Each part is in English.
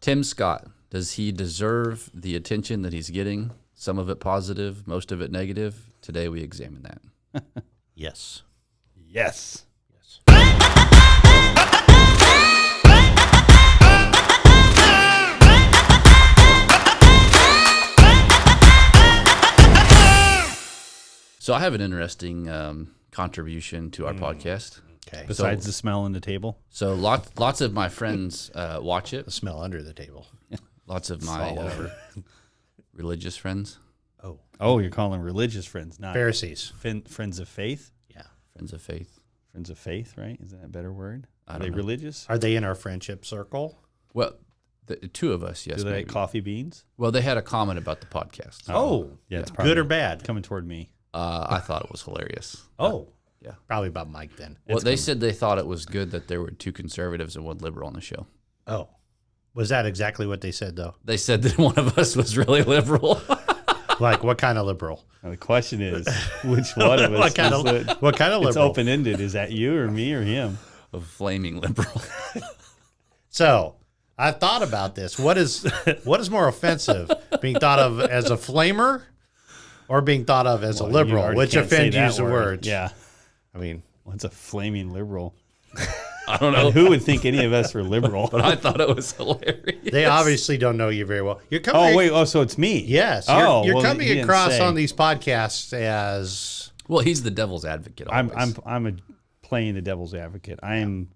Tim Scott, does he deserve the attention that he's getting? Some of it positive, most of it negative. Today we examine that. Yes. Yes. So I have an interesting contribution to our podcast. Okay. Besides the smell on the table. So lots of my friends watch it. The smell under the table. Lots of my religious friends. Oh, you're calling religious friends, not Pharisees. friends of faith? Yeah. Friends of faith. Friends of faith, right? Is that a better word? I Are don't they know. religious? Are they in our friendship circle? Well, the two of us, yes. Do they maybe. like coffee beans? Well, they had a comment about the podcast. Oh. Yeah, it's probably Good or bad? coming toward me. I thought it was hilarious. Oh. Yeah. Probably about Mike then. Well, they said they thought it was good that there were two conservatives and one liberal on the show. Oh. Was that exactly what they said, though? They said that one of us was really liberal. Like, what kind of liberal? Now, the question is, which one of us? What kind is it? of liberal? It's open-ended. Is that you or me or him? A flaming liberal. So, I thought about this. What is more offensive, being thought of as a flamer or being thought of as a You liberal? already Which can't say offends you that the word. words? Yeah. I mean, What's a flaming liberal? I don't know. And who would think any of us were liberal? But I thought it was hilarious. they obviously don't know you very well. You're coming. Oh, wait. Oh, so it's me. Yes. Oh, You're well, he coming didn't across say. on these podcasts as Well, he's the devil's advocate always. I'm playing the devil's advocate. I am.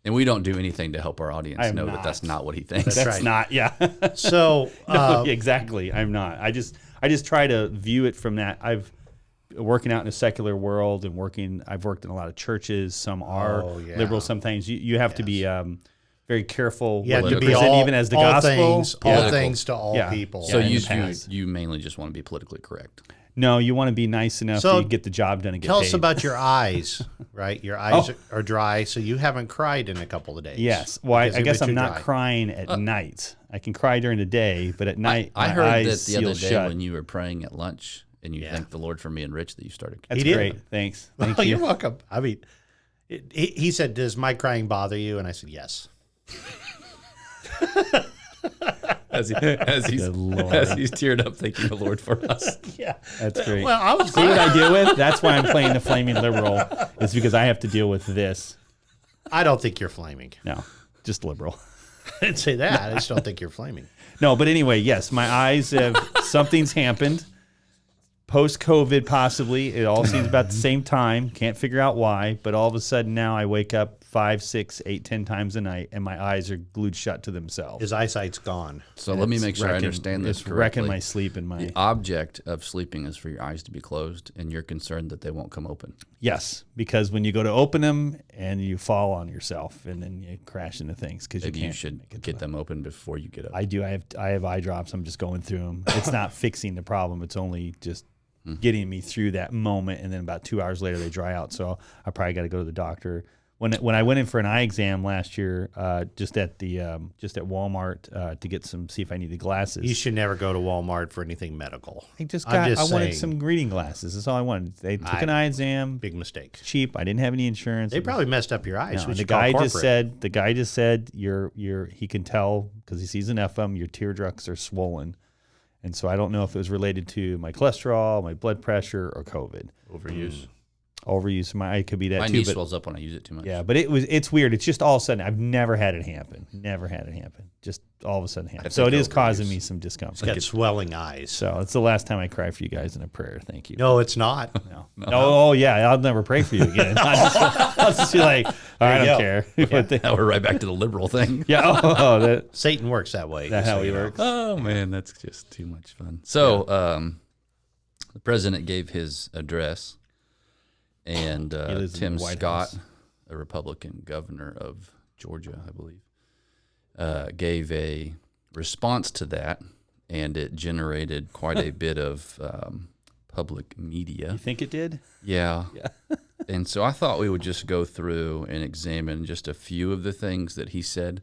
And we don't do anything to help our audience I am know not. that that's not what he thinks. That's That's right. not. Yeah. so. No, exactly. I'm not. I just try to view it from that. I've working out in a secular world and I've worked in a lot of churches. Some are yeah. liberal. Sometimes you have to be very careful. You have what to you be present all, even as the all gospel. things, all Political. things to all Yeah. people. So Yeah, in you the past. you mainly just want to be politically correct. No, you want to be nice enough So, to get the job done and get Tell paid. us about your eyes, right? Your eyes are dry, so you haven't cried in a couple of days. Yes. Well, I Because they've guess been I'm too not dry. crying at night. I can cry during the day, but at night I my heard eyes that the other seal day shut. when you were praying at lunch and you Yeah. thanked the Lord for me and Rich that you started. That's He did. great. Thanks. Thank Well, you. you're welcome. I mean, he said, "Does my crying bother you?" And I said, "Yes." As he's Good Lord. as he's teared up thanking the Lord for us. Yeah. That's great. Well, I was See what glad. I deal with? That's why I'm playing the flaming liberal. Is because I have to deal with this. I don't think you're flaming. No, just liberal. I didn't say that. I just don't think you're flaming. No, but anyway, yes, my eyes have something's happened. Post-COVID, possibly. It all seems about the same time. Can't figure out why, but all of a sudden now I wake up 5, 6, 8, 10 times a night, and my eyes are glued shut to themselves. His eyesight's gone. So let me It's make sure I wrecking- understand this It's wrecking correctly. my sleep and my The object of sleeping is for your eyes to be closed, and you're concerned that they won't come open. yes, because when you go to open them and you fall on yourself and then you crash into things because Maybe you you can't should make it get them open before you get up. I do. I have eye drops. I'm just going through them. It's not fixing the problem. It's only just getting me through that moment. And then about 2 hours later, they dry out. So I probably got to go to the doctor. When I went in for an eye exam last year, just at Walmart to get see if I needed glasses. You should never go to Walmart for anything medical. I just I'm got. just I wanted saying. some reading glasses. That's all I wanted. They took an eye exam. Big mistake. Cheap. I didn't have any insurance. They probably messed up your eyes. No, We the should call guy corporate. just said he can tell because he sees enough of them. Your tear ducts are swollen, and so I don't know if it was related to my cholesterol, my blood pressure, or COVID. Overuse. Overuse. My eye could be that My too. knee But swells up when I use it too much. yeah, but it's weird. It's just all of a sudden. I've never had it happen. Never had it happen. Just all of a sudden happen. I So it think is causing overuse. me some He's discomfort. got swelling eyes. So it's the last time I cry for you guys in a prayer. Thank you. No, it's not. No. Oh yeah, I'll never pray for you again. I'll just be like, I you don't go. care. But Now we're right back to the liberal thing. yeah. That, Satan works that way. that's just how so he you know. works. Oh man, that's just too much fun. So the president gave his address, and lives in Tim the White Scott, House. a Republican governor of Georgia, I believe, gave a response to that, and it generated quite a bit of public media. You think it did? Yeah. And so I thought we would just go through and examine just a few of the things that he said.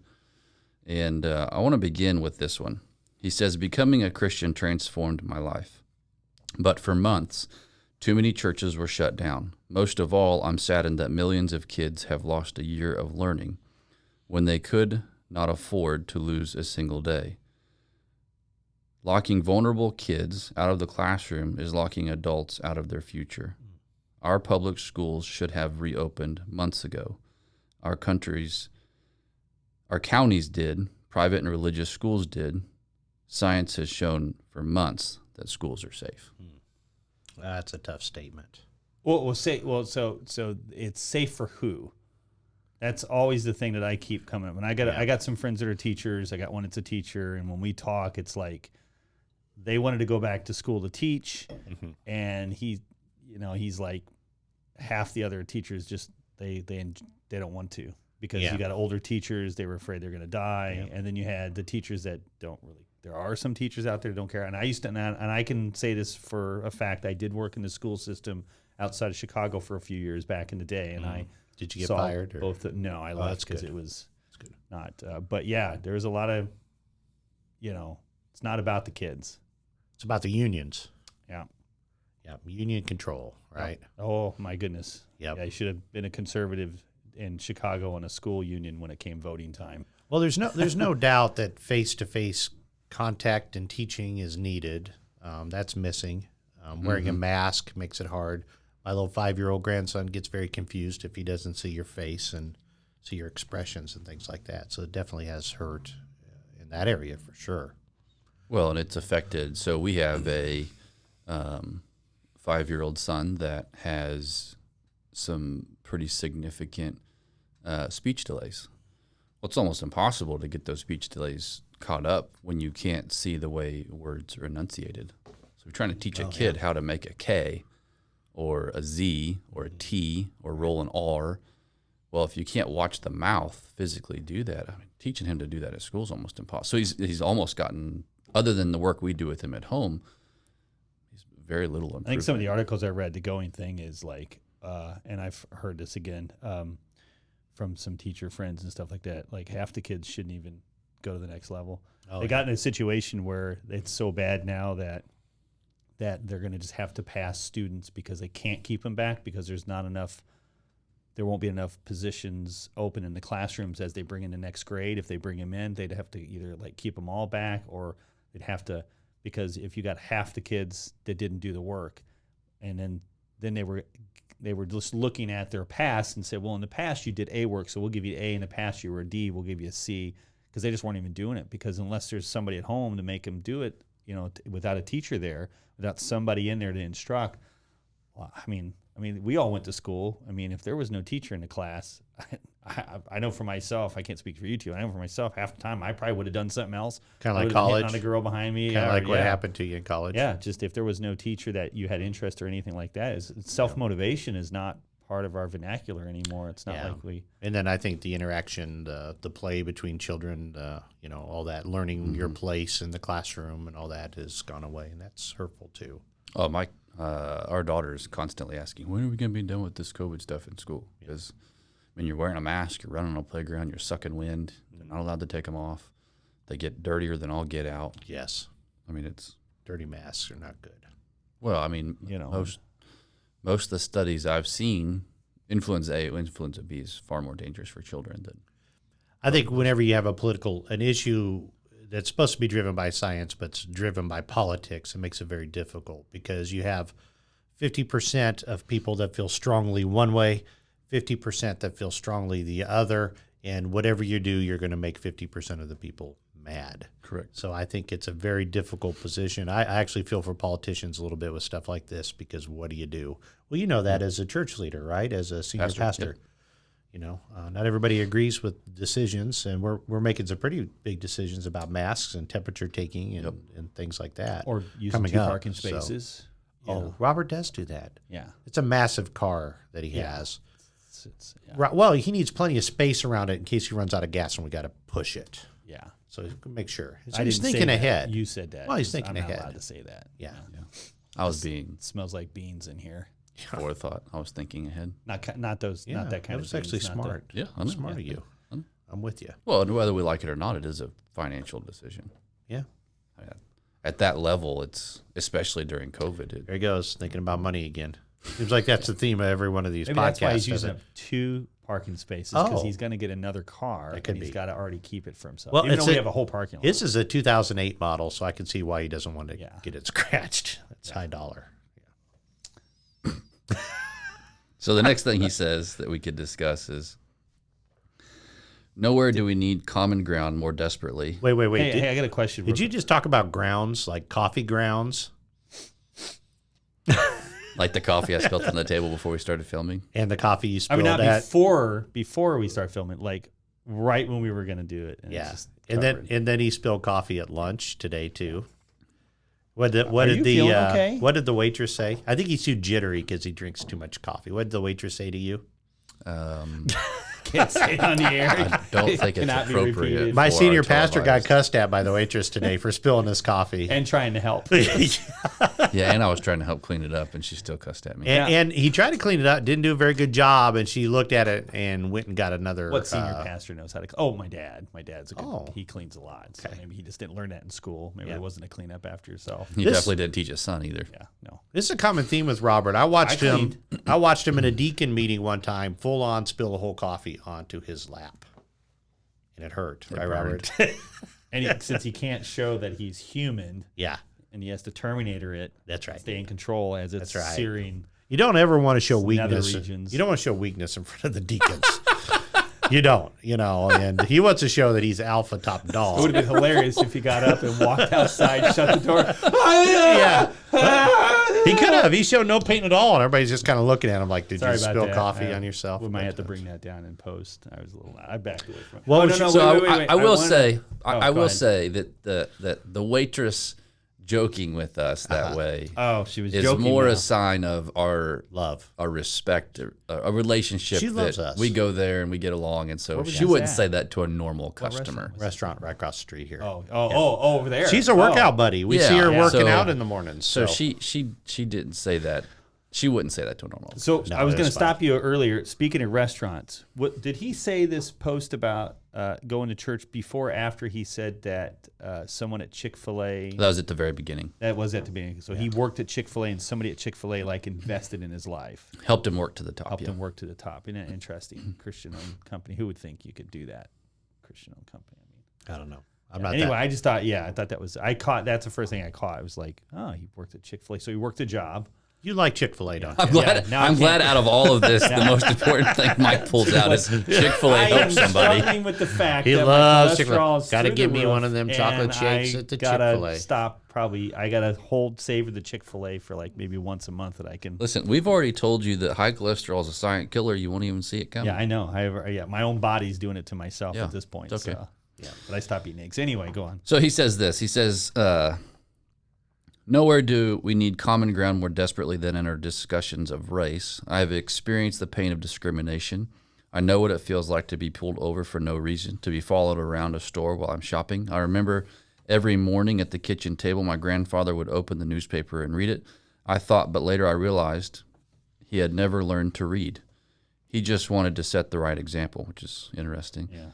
And I want to begin with this one. He says, "Becoming a Christian transformed my life. But for months, too many churches were shut down. Most of all, I'm saddened that millions of kids have lost a year of learning when they could not afford to lose a single day. Locking vulnerable kids out of the classroom is locking adults out of their future. Our public schools should have reopened months ago. Our counties did, private and religious schools did. Science has shown for months that schools are safe. That's a tough statement. So it's safe for who? That's always the thing that I keep coming up. And I got some friends that are teachers. I got one that's a teacher, and when we talk, it's like they wanted to go back to school to teach, and he's like half the other teachers just they don't want to because you got older teachers. They were afraid they're going to die, and then you had the teachers that don't really. There are some teachers out there that don't care, and I can say this for a fact. I did work in the school system outside of Chicago for a few years back in the day, and I did you get fired? Or? No, I left because it was not. But yeah, there's a lot of, it's not about the kids. It's about the unions. Yeah. Yeah, union control, right? Oh my goodness. Yep. Yeah, I should have been a conservative in Chicago in a school union when it came voting time. Well, there's no doubt that face-to-face contact and teaching is needed. That's missing. Wearing a mask makes it hard. My little 5-year-old grandson gets very confused if he doesn't see your face and see your expressions and things like that. So it definitely has hurt in that area for sure. Well, and it's affected. So we have a 5-year-old son that has some pretty significant speech delays. Well, it's almost impossible to get those speech delays caught up when you can't see the way words are enunciated. So we're trying to teach a kid how to make a K or a Z or a T or roll an R. Well, if you can't watch the mouth physically do that, I mean, teaching him to do that at school is almost impossible. So he's almost gotten, other than the work we do with him at home, he's very little improvement. I think some of the articles I read, the going thing is like, and I've heard this again from some teacher friends and stuff like that, like half the kids shouldn't even go to the next level. They got in a situation where it's so bad now that they're going to just have to pass students because they can't keep them back because there won't be enough positions open in the classrooms as they bring in the next grade. If they bring them in, they'd have to either like keep them all back or they'd have to, because if you got half the kids that didn't do the work and then they were just looking at their past and said, well, in the past you did A work, so we'll give you A. In the past you were a D, we'll give you a C, because they just weren't even doing it. Because unless there's somebody at home to make them do it, without a teacher there, without somebody in there to instruct, well, I mean, we all went to school. I mean, if there was no teacher in the class, I know for myself, I can't speak for you two. I know for myself, half the time I probably would have done something else. Kind of like college. On a girl behind me. Kind of like what happened to you in college. Yeah, just if there was no teacher that you had interest or anything like that, self-motivation is not part of our vernacular anymore. It's not like we. And then I think the interaction, the play between children, all that, learning your place in the classroom and all that has gone away, and that's hurtful too. Oh, our daughter is constantly asking, when are we going to be done with this COVID stuff in school? Because when you're wearing a mask, you're running on a playground, you're sucking wind. They're not allowed to take them off. They get dirtier than all get out. Yes. I mean, it's dirty masks are not good. Well, I mean, most of the studies I've seen, influenza A, influenza B is far more dangerous for children than. I think whenever you have an issue that's supposed to be driven by science, but it's driven by politics, it makes it very difficult because you have 50% of people that feel strongly one way, 50% that feel strongly the other, and whatever you do, you're going to make 50% of the people mad. Correct. So I think it's a very difficult position. I actually feel for politicians a little bit with stuff like this because what do you do? Well, you know that as a church leader, right? As a senior pastor. Yeah. Not everybody agrees with decisions, and we're making some pretty big decisions about masks and temperature taking and things like that. Or using two parking spaces. So, Robert does do that. Yeah. It's a massive car that he has. Yeah. Well, he needs plenty of space around it in case he runs out of gas and we got to push it. Yeah. So make sure. So I he's didn't thinking say ahead. That. You said that. Well, he's thinking I'm ahead. not allowed to say that. Yeah. It smells like beans in here. Forethought. I was thinking ahead. Not those. Yeah, not that kind that was of. actually smart. Yeah, I know. Smart of you. I'm with you. Well, and whether we like it or not, it is a financial decision. Yeah. At that level, it's especially during COVID. There he goes, thinking about money again. Seems like that's the theme of every one of these Maybe podcasts. that's why he's using up 2 parking spaces because Oh. he's going to get another car, That could and he's be. got to already keep it for himself. Well, Even it's though we a- have a whole parking lot. This is a 2008 model, so I can see why he doesn't want to Yeah. get it scratched. It's high dollar. So the next thing he says that we could discuss is, nowhere do we need common ground more desperately. Wait. Hey, I got a question. Did you just talk about grounds, like coffee grounds Like the coffee I spilled on the table before we started filming. and the coffee you I spilled mean, not at? before we start filming, like right when we were going to do it. And it's Yeah, just and covered. then he spilled coffee at lunch today too. What did you feeling okay? what did the waitress say? I think he's too jittery because he drinks too much coffee. What did the waitress say to you? Can't say it on the air. I don't think it's Cannot be appropriate. repeated. My for senior our pastor got televised. cussed at by the waitress today for spilling his coffee. And trying to help. Yeah, and I was trying to help clean it up, and she still cussed at me. And he tried to clean it up, didn't do a very good job, and she looked at it and went and got another. What senior pastor knows how to? Oh, my dad. My dad's a good. Oh. He cleans a lot. So maybe he just didn't learn that in school. Maybe Yeah. it wasn't a clean up after yourself. He This- definitely didn't teach his son either. Yeah, no. This is a common theme with Robert. I watched him in a deacon meeting one time, full on spill a whole coffee onto his lap, and it hurt. Right, Robert? And since he can't show that he's human, Yeah, and he has to Terminator it, that's right. stay in control as it's That's right. searing. You don't ever want to show Nether weakness. regions. You don't want to show weakness in front of the deacons. You don't, and he wants to show that he's alpha top It would dog. have been hilarious if he got up and walked outside, shut the door. Yeah, he could have. He showed no pain at all, and everybody's just kind of looking at him like, "Did Sorry you about spill that. coffee on yourself?" We might But, have to bring that down in post. I was a little. I backed away from it. Well, Oh, no, no, So wait. I will wanna- say, Oh, I go will ahead. say that the waitress joking with us that way Oh, she was is joking. more now. a sign of our love. respect, a relationship She that loves us. we go there and we get along, and so was she that wouldn't at? say that to a normal customer. Restaurant right across the street here. Oh, over there. She's a workout buddy. We see her Yeah. working So- out in the mornings. So she didn't say that. She wouldn't say that to a normal. So No, I was it going to was stop you earlier. Speaking of restaurants, what did he say this post about going to church before or after he said that someone at Chick-Fil-A, That was at the very beginning. that was at the beginning. So he worked at Chick-fil-A and somebody at Chick-fil-A like invested in his life, Helped him work to the top. helped Yeah. him work to the top. In an interesting Christian-owned company. Who would think you could do that? Christian-owned company. I mean, I don't know. I'm not anyway, that. I just thought, I thought that was, that's the first thing I caught. I was like, oh, he worked at Chick-fil-A. So he worked a job. You like Chick-fil-A, don't you? I'm glad. now I I'm glad can't- out of all of this, the most important thing Mike pulls out is Chick-fil-A I am helps somebody. struggling with the fact He that loves my Chick-fil-A. cholesterol is Gotta through give the me roof, one of them chocolate and shakes I at the gotta Chick-fil-A. Stop. Probably, I gotta savor the Chick-fil-A for like maybe once a month that I can. Listen, we've already told you that high cholesterol is a silent killer. You won't even see it coming. Yeah, I know. My own body's doing it to myself Yeah, at this point. it's okay. So, but I stopped eating eggs. Anyway, go on. So he says this. He says, nowhere do we need common ground more desperately than in our discussions of race. I have experienced the pain of discrimination. I know what it feels like to be pulled over for no reason, to be followed around a store while I'm shopping. I remember every morning at the kitchen table, my grandfather would open the newspaper and read it. I thought, but later I realized he had never learned to read. He just wanted to set the right example, which is interesting. Yeah.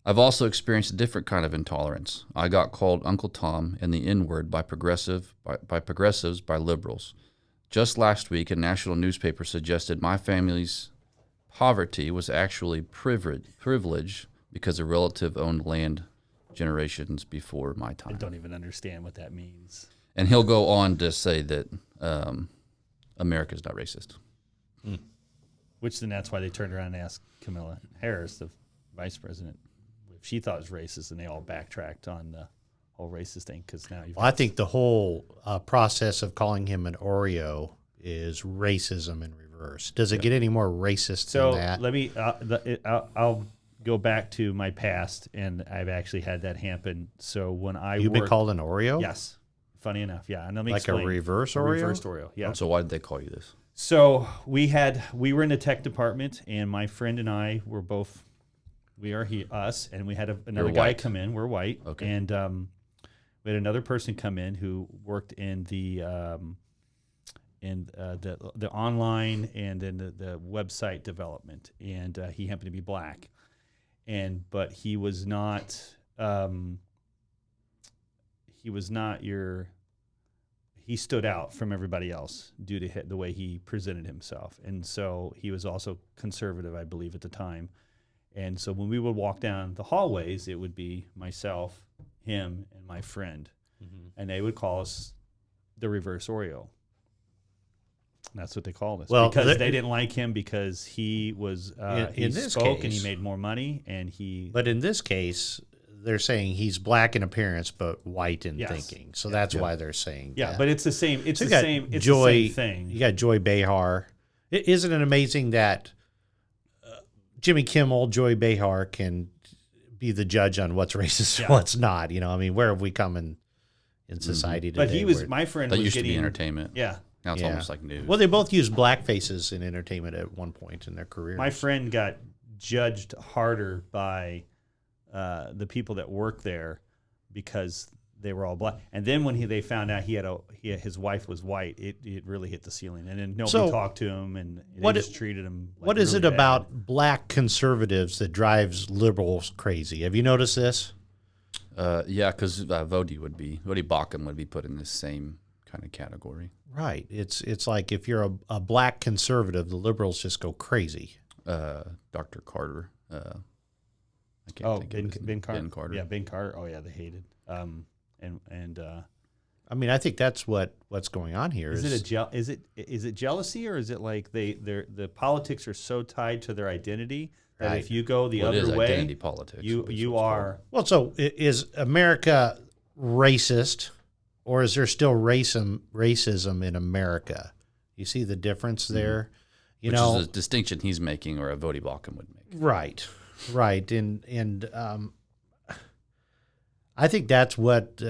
I've also experienced a different kind of intolerance. I got called Uncle Tom and the N-word by progressives, by liberals. Just last week, a national newspaper suggested my family's poverty was actually privilege because a relative owned land generations before my I time. don't even understand what that means. And he'll go on to say that America's not racist. Which then that's why they turned around and asked Kamala Harris, the vice president, if she thought it was racist, and they all backtracked on the whole racist thing because now you've Well, I think the whole process of calling him an Oreo is racism in reverse. Does it get any more racist So than that? let me. I'll go back to my past, and I've actually had that happen. So when I You've been worked- called an Oreo? yes, funny enough, yeah. And let me Like explain. a reverse Oreo? Reversed Oreo, yeah. So why did they call you this? So we were in the tech department, and my friend and I were both. We are us, and we had another You're guy white. come in. We're white, Okay. and we had another person come in who worked in the online and in the website development, and he happened to be black, but he was not he stood out from everybody else due to the way he presented himself. And so he was also conservative, I believe, at the time. And so when we would walk down the hallways, it would be myself, him, and my friend. Mm-hmm. And they would call us the reverse Oreo. That's what they called us. Well, because they didn't like him because he was he spoke and he made more money and he. But in this case, they're saying he's black in appearance but white in thinking. So that's why they're saying that. But it's the same. It's so the same. It's Joy, the same thing. You got Joy Behar. Isn't it amazing that Jimmy Kimmel, Joy Behar can be the judge on what's racist and what's not? You know, I mean, where have we come in society today? But he was my friend. That was used getting, to be entertainment. Yeah. Now it's almost like news. Well, they both used black faces in entertainment at one point in their career. My friend got judged harder by the people that work there because they were all black. And then when they found out his wife was white, it really hit the ceiling. And then nobody talked to him, and they just treated him like what is really it bad. about black conservatives that drives liberals crazy? Have you noticed this? Yeah, because Voddie Baucham would be put in this same kind of category. Right. It's like if you're a black conservative, the liberals just go crazy. Dr. Carter. I can't think of his name. Ben Carter. Ben Carter. Yeah, Ben Carter. Oh yeah, they hated. I mean, I think that's what's going on here. Is it jealousy, or is it like the politics are so tied to their identity that if you go the other way, identity politics. You are well. So is America racist, or is there still racism in America? You see the difference there. Which is a distinction he's making, or a Voddie Baucham would make. Right, and I think that's what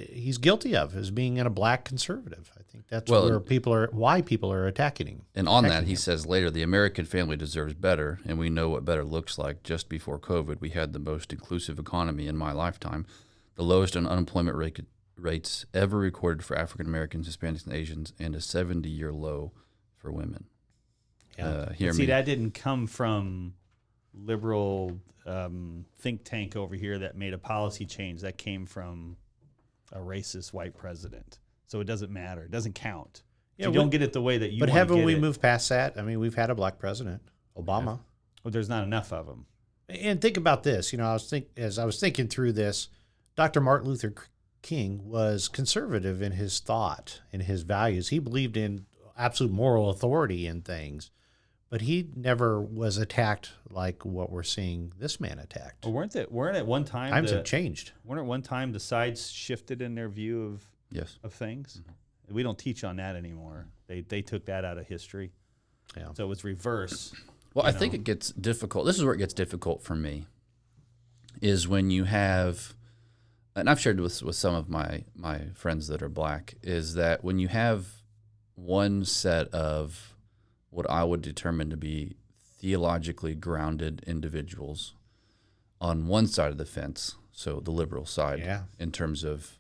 he's guilty of, is being a black conservative. I think that's why people are attacking him. And on that, he says later, the American family deserves better, and we know what better looks like. Just before COVID, we had the most inclusive economy in my lifetime, the lowest unemployment rates ever recorded for African Americans, Hispanics, and Asians, and a 70-year low for women. Yeah. That didn't come from liberal think tank over here that made a policy change. That came from a racist white president. So it doesn't matter. It doesn't count. You don't get it the way that you want to get it. But haven't we moved past that? I mean, we've had a black president, Obama. Yeah. Well, there's not enough of them. And think about this. You know, as I was thinking through this, Dr. Martin Luther King was conservative in his thought and his values. He believed in absolute moral authority in things. But he never was attacked like what we're seeing this man attacked. Well, weren't at one time times have changed. Weren't at one time the sides shifted in their view of things? Mm-hmm. We don't teach on that anymore. They took that out of history. Yeah. So it was reverse. Well, I think it gets difficult. This is where it gets difficult for me, is when you have, and I've shared with some of my friends that are black, is that when you have one set of what I would determine to be theologically grounded individuals on one side of the fence, so the liberal side, in terms of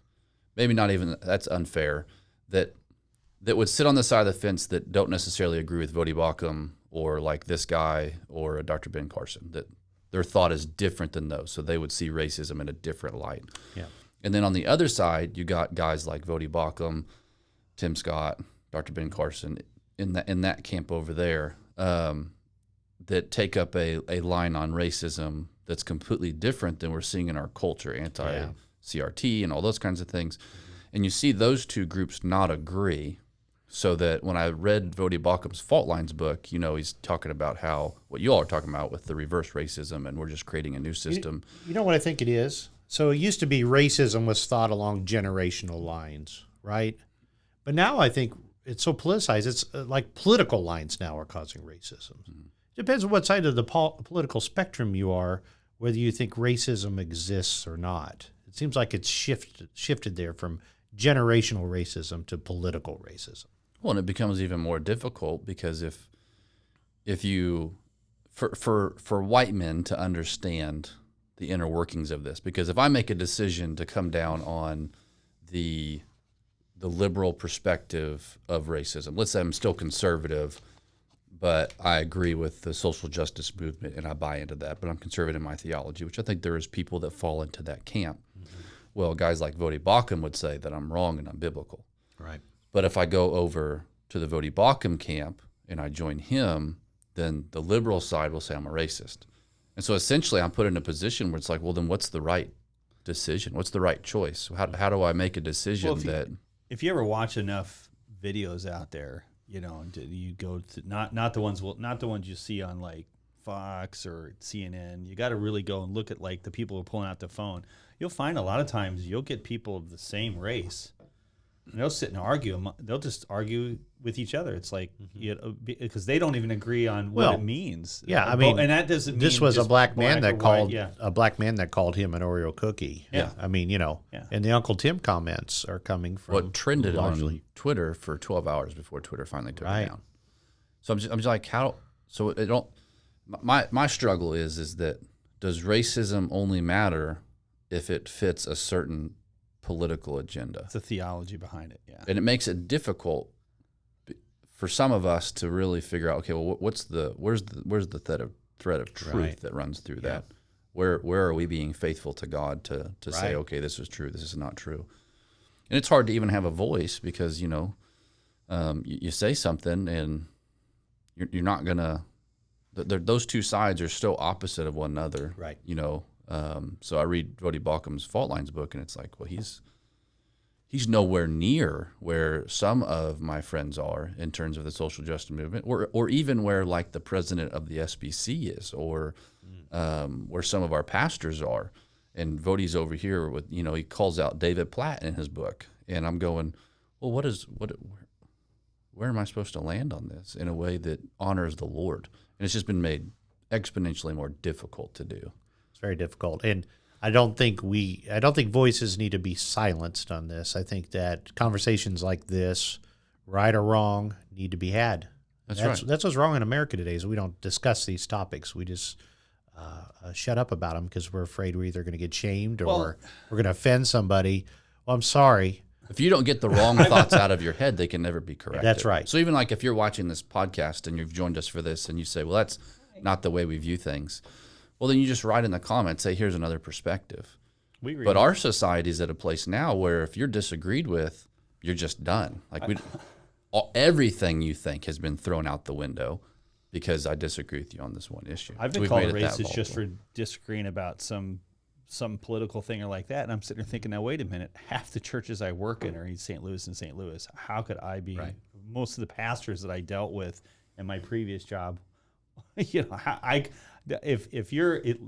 maybe not even, that's unfair, that would sit on the side of the fence that don't necessarily agree with Voddie Baucham or like this guy or Dr. Ben Carson, that their thought is different than those, so they would see racism in a different light. Yeah. And then on the other side, you got guys like Voddie Baucham, Tim Scott, Dr. Ben Carson, in that camp over there, that take up a line on racism that's completely different than we're seeing in our culture, anti-CRT and all those kinds of things. And you see those two groups not agree, so that when I read Voddie Baucham's Fault Lines book, he's talking about how, what you all are talking about with the reverse racism, and we're just creating a new system. You know what I think it is? So it used to be racism was thought along generational lines, right? But now I think it's so politicized. It's like political lines now are causing racism. Mm-hmm. Depends on what side of the political spectrum you are, whether you think racism exists or not. It seems like it's shifted there from generational racism to political racism. Well, and it becomes even more difficult because if you, for white men to understand the inner workings of this, because if I make a decision to come down on the liberal perspective of racism. Let's say I'm still conservative, but I agree with the social justice movement and I buy into that, but I'm conservative in my theology, which I think there is people that fall into that camp. Mm-hmm. Well, guys like Voddie Baucham would say that I'm wrong and I'm biblical. Right. But if I go over to the Voddie Baucham camp and I join him, then the liberal side will say I'm a racist. And so essentially I'm put in a position where it's like, well, then what's the right decision? What's the right choice? How do I make a decision if you ever watch enough videos out there, you go to not the ones you see on like Fox or CNN. You got to really go and look at like the people who are pulling out the phone. You'll find a lot of times you'll get people of the same race. And they'll sit and argue. They'll just argue with each other. It's like because they don't even agree on what it means. Yeah, I mean, and that doesn't. This mean was a black man that called a black man that called him an Oreo cookie. Yeah, I mean, and the Uncle Tim comments are coming from what trended on Twitter for 12 hours before Twitter finally took it down. So I'm just like, how? So it don't. My struggle is that does racism only matter if it fits a certain political agenda? It's a theology behind it, yeah. And it makes it difficult for some of us to really figure out, okay, well, where's the thread of truth that runs through that? Where are we being faithful to God to say, okay, this is true, this is not true? And it's hard to even have a voice because, you say something and you're not going to, those two sides are still opposite of one another. Right. So I read Voddie Baucham's Fault Lines book, and it's like, well, he's nowhere near where some of my friends are in terms of the social justice movement, or even where like the president of the SBC is, or where some of our pastors are. And Voddie's over here with, he calls out David Platt in his book, and I'm going, well, where am I supposed to land on this in a way that honors the Lord? And it's just been made exponentially more difficult to do. It's very difficult, and I don't think voices need to be silenced on this. I think that conversations like this, right or wrong, need to be had. That's right. That's what's wrong in America today is we don't discuss these topics. We just shut up about them because we're afraid we're either going to get shamed or we're going to offend somebody. Well, I'm sorry. If you don't get the wrong thoughts out of your head, they can never be corrected. That's right. So even like if you're watching this podcast and you've joined us for this and you say, well, that's not the way we view things. Well, then you just write in the comments, say, here's another perspective. But our society is at a place now where if you're disagreed with, you're just done. Like everything you think has been thrown out the window because I disagree with you on this one issue. I've been called racist just for disagreeing about some political thing or like that. And I'm sitting there thinking, now, wait a minute. Half the churches I work in are in St. Louis and St. Louis. How could I be? Right. Most of the pastors that I dealt with in my previous job,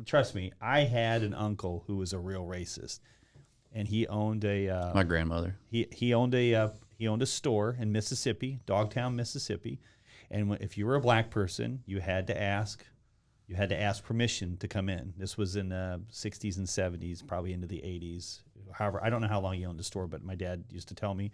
trust me, I had an uncle who was a real racist, and he owned my grandmother. He owned a store in Mississippi, Dogtown, Mississippi, and if you were a black person, you had to ask permission to come in. This was in the 60s and 70s, probably into the 80s. However, I don't know how long he owned the store, but my dad used to tell me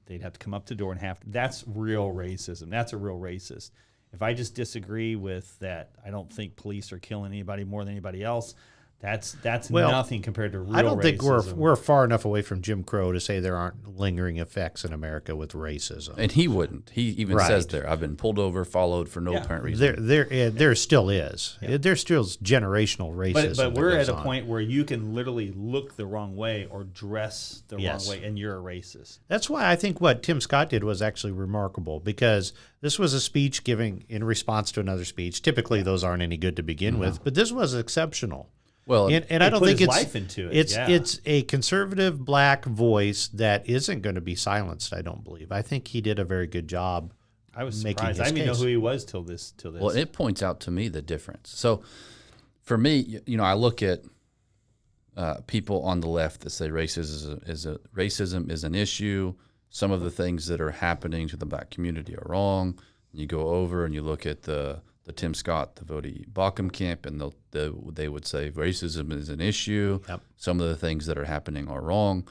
they'd have to come up to the door and that's real racism. That's a real racist. If I just disagree with that, I don't think police are killing anybody more than anybody else. That's nothing compared to real racism. I don't think we're far enough away from Jim Crow to say there aren't lingering effects in America with racism. And he wouldn't. He even says there, I've been pulled over, followed for no apparent reason. There still is. Yeah. There still is generational racism. But we're at a point where you can literally look the wrong way or dress the wrong way, and you're a racist. That's why I think what Tim Scott did was actually remarkable, because this was a speech giving in response to another speech. Typically, those aren't any good to begin with, but this was exceptional. Well, and I don't think it's life into it. It's a conservative black voice that isn't going to be silenced. I don't believe. I think he did a very good job. I was surprised. I didn't even know who he was till this. Well, it points out to me the difference. So, for me, I look at people on the left that say racism is an issue. Some of the things that are happening to the black community are wrong. You go over and you look at the Tim Scott, the Voddie Baucham camp, and they would say racism is an issue. Yep. Some of the things that are happening are wrong.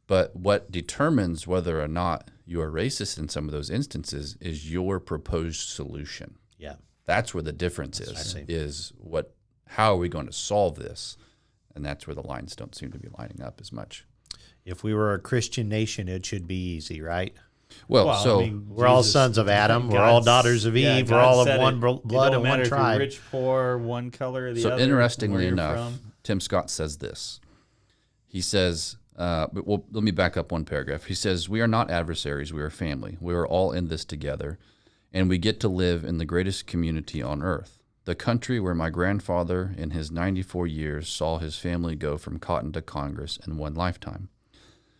But what determines whether or not you are racist in some of those instances is your proposed solution. Yeah. That's where the difference is how are we going to solve this? And that's where the lines don't seem to be lining up as much. If we were a Christian nation, it should be easy, right? Well, we're all sons of Adam. We're all daughters of Eve. We're all of one blood and one tribe. If you're rich, poor, one color or the other. So interestingly enough, Tim Scott says this. He says, Let me back up one paragraph. He says, "We are not adversaries. We are family. We are all in this together, and we get to live in the greatest community on earth, the country where my grandfather in his 94 years saw his family go from cotton to Congress in one lifetime.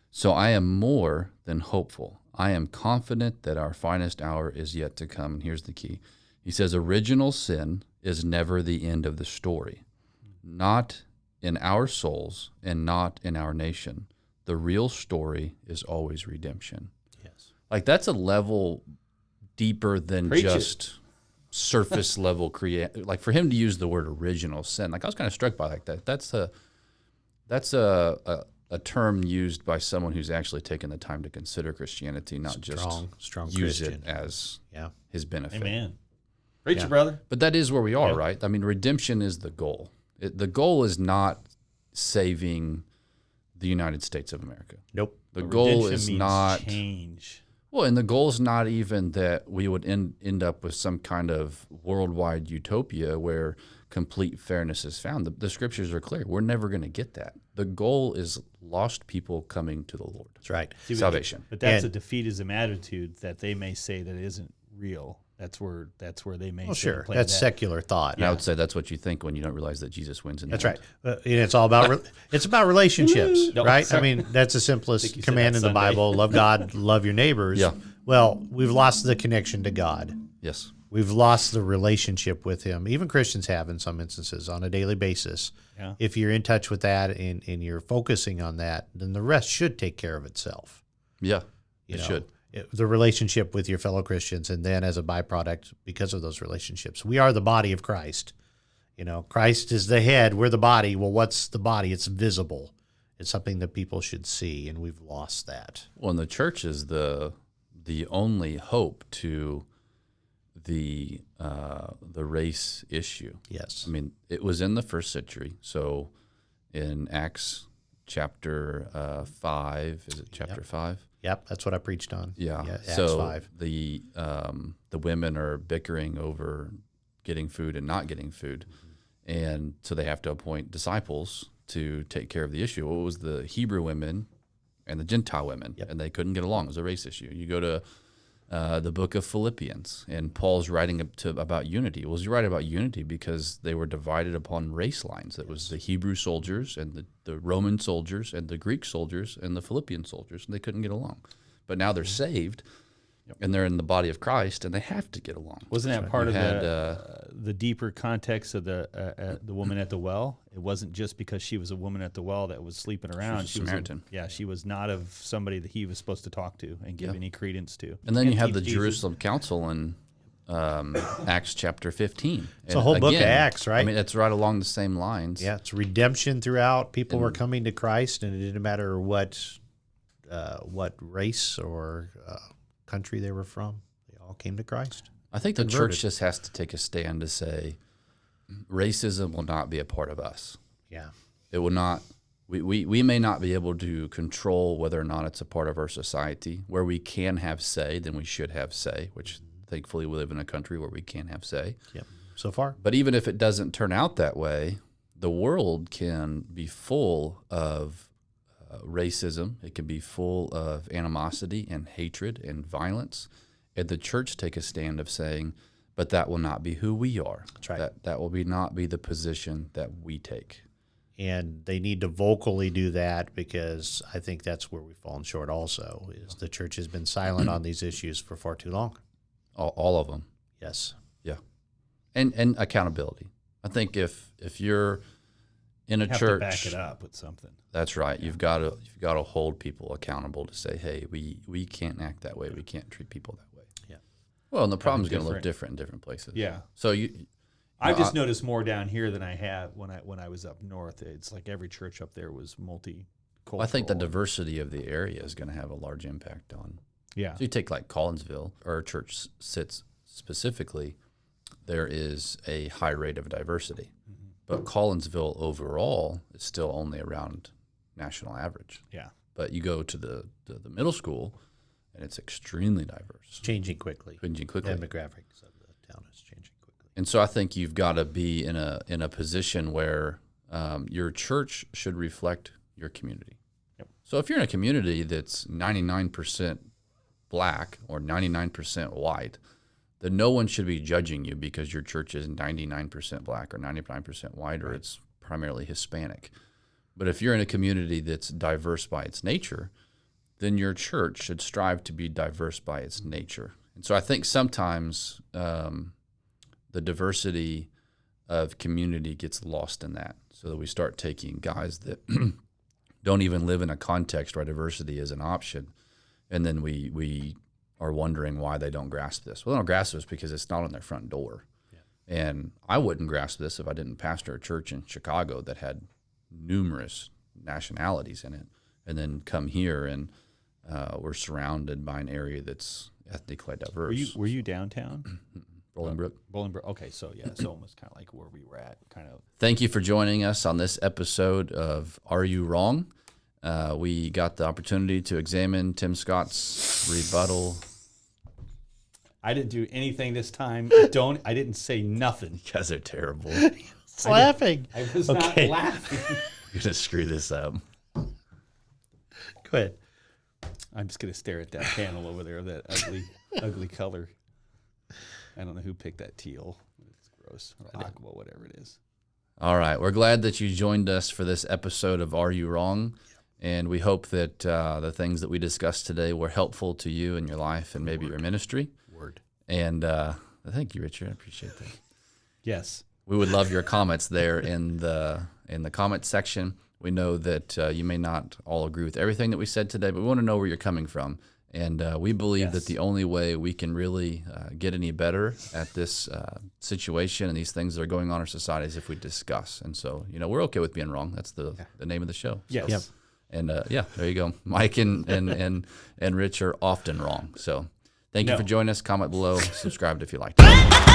So I am more than hopeful. I am confident that our finest hour is yet to come." And here's the key. He says, "Original sin is never the end of the story. Not in our souls and not in our nation. The real story is always redemption." Yes. Like, that's a level deeper than Preach just surface level like, for him to use the word original sin, like, I was kind of struck by that. That's a term used by someone who's actually taken the time to consider Christianity, not Strong just use Christian. it as Yeah. his benefit. Amen. Preach Yeah. it, brother. But that is where we are, Yeah. right? I mean, redemption is the goal. The goal is not saving the United States of America. Nope. The But goal redemption is means not change. well, and the goal is not even that we would end up with some kind of worldwide utopia where complete fairness is found. The scriptures are clear. We're never going to get that. The goal is lost people coming to the Lord. That's right. Salvation. But that's And- a defeatism attitude that they may say that isn't real. That's where they may Well, say sure. play That's that. secular thought. And I would say that's what you think when you don't realize that Jesus wins in the That's end. right. And it's all about it's about relationships, No, right? sorry. I mean, that's the I think simplest you said command that in the Sunday. Bible: love God, love your neighbors. Yeah. Well, we've lost the connection to God. Yes. We've lost the relationship with Him. Even Christians have, in some instances, on a daily basis. Yeah. If you're in touch with that and you're focusing on that, then the rest should take care of itself. Yeah. You It know, should. the relationship with your fellow Christians, and then as a byproduct, because of those relationships, we are the body of Christ. You know, Christ is the head, we're the body. Well, what's the body? It's visible. It's something that people should see, and we've lost that. Well, and the church is the only hope to the race issue. Yes. I mean, it was in the first century. So in Acts chapter 5, is it chapter 5? Yep, that's what I preached on. Yeah. Acts So 5. the women are bickering over getting food and not getting food, and so they have to appoint disciples to take care of the issue. Well, it was the Hebrew women and the Gentile women, and they couldn't get along. It was a race issue. You go to the book of Philippians, and Paul's writing about unity. Well, he's writing about unity because they were divided upon race lines. It was the Hebrew soldiers and the Roman soldiers and the Greek soldiers and the Philippian soldiers, and they couldn't get along. But now they're saved, and they're in the body of Christ, and they have to get along. Wasn't that part You of had, the deeper context of the woman at the well? It wasn't just because she was a woman at the well that was sleeping around. She was a Samaritan. She was not of somebody that he was supposed to talk to and give any credence to. And then you have teach the Jesus. Jerusalem Council in Acts chapter 15. It's a whole book of Acts, right? I mean, it's right along the same lines. Yeah, it's redemption throughout. People were coming to Christ, and it didn't matter what race or country they were from. They all came to Christ. I think the Converted. church just has to take a stand to say racism will not be a part of us. Yeah. It will not. We may not be able to control whether or not it's a part of our society. Where we can have say, then we should have say, which thankfully we live in a country where we can have say. Yep. So far. But even if it doesn't turn out that way, the world can be full of racism. It can be full of animosity and hatred and violence. And the church take a stand of saying, but that will not be who we are. That's right. That will not be the position that we take. And they need to vocally do that, because I think that's where we've fallen short also, is the church has been silent on these issues for far too long. All of them. Yes. Yeah. And accountability. I think if you're in a Have church, to back it up with something. that's right. You've got to hold people accountable to say, hey, we can't act that way. We can't treat people that way. Yeah. Well, and the problem's going to look different. different in different places. Yeah. So I've just noticed more down here than I have when I was up north. It's like every church up there was multicultural. I think the diversity of the area is going to have a large impact on. Yeah. So you take like Collinsville, where our church sits specifically, there is a high rate of diversity. Mm-hmm. But Collinsville overall is still only around national average. Yeah. But you go to the middle school, and it's extremely diverse, It's changing quickly. changing quickly. Demographics of the town is changing quickly. And so I think you've got to be in a position where your church should reflect your community. Yep. So if you're in a community that's 99% black or 99% white, then no one should be judging you because your church is 99% black or 99% white or it's primarily Hispanic. But if you're in a community that's diverse by its nature, then your church should strive to be diverse by its nature. And so I think sometimes the diversity of community gets lost in that, so that we start taking guys that don't even live in a context where diversity is an option, and then we are wondering why they don't grasp this. Well, they don't grasp this because it's not on their front door. Yeah. And I wouldn't grasp this if I didn't pastor a church in Chicago that had numerous nationalities in it, and then come here and we're surrounded by an area that's ethnically diverse. Were you downtown? Bolingbrook. Bolingbrook. Okay, so yeah, it's almost kind of like where we were at. Kind of. Thank you for joining us on this episode of Are You Wrong? We got the opportunity to examine Tim Scott's rebuttal. I didn't do anything this time. I didn't say nothing. You guys are terrible. Laughing. I was not laughing. You're gonna screw this up. Go ahead. I'm just gonna stare at that panel over there, that ugly color. I don't know who picked that teal. It's gross. Or aqua, whatever it is. All right. We're glad that you joined us for this episode of Are You Wrong? And we hope that the things that we discussed today were helpful to you in your life and maybe your ministry. Word. And thank you, Richard. I appreciate that. Yes. We would love your comments there in the comment section. We know that you may not all agree with everything that we said today, but we want to know where you're coming from. And we believe that the only way we can really get any better at this situation and these things that are going on in our society is if we discuss. And so, we're okay with being wrong. That's the name of the show. Yes. So, yep. And there you go. Mike and Rich are often wrong. So thank you for joining us. Comment below. Subscribe if you liked it.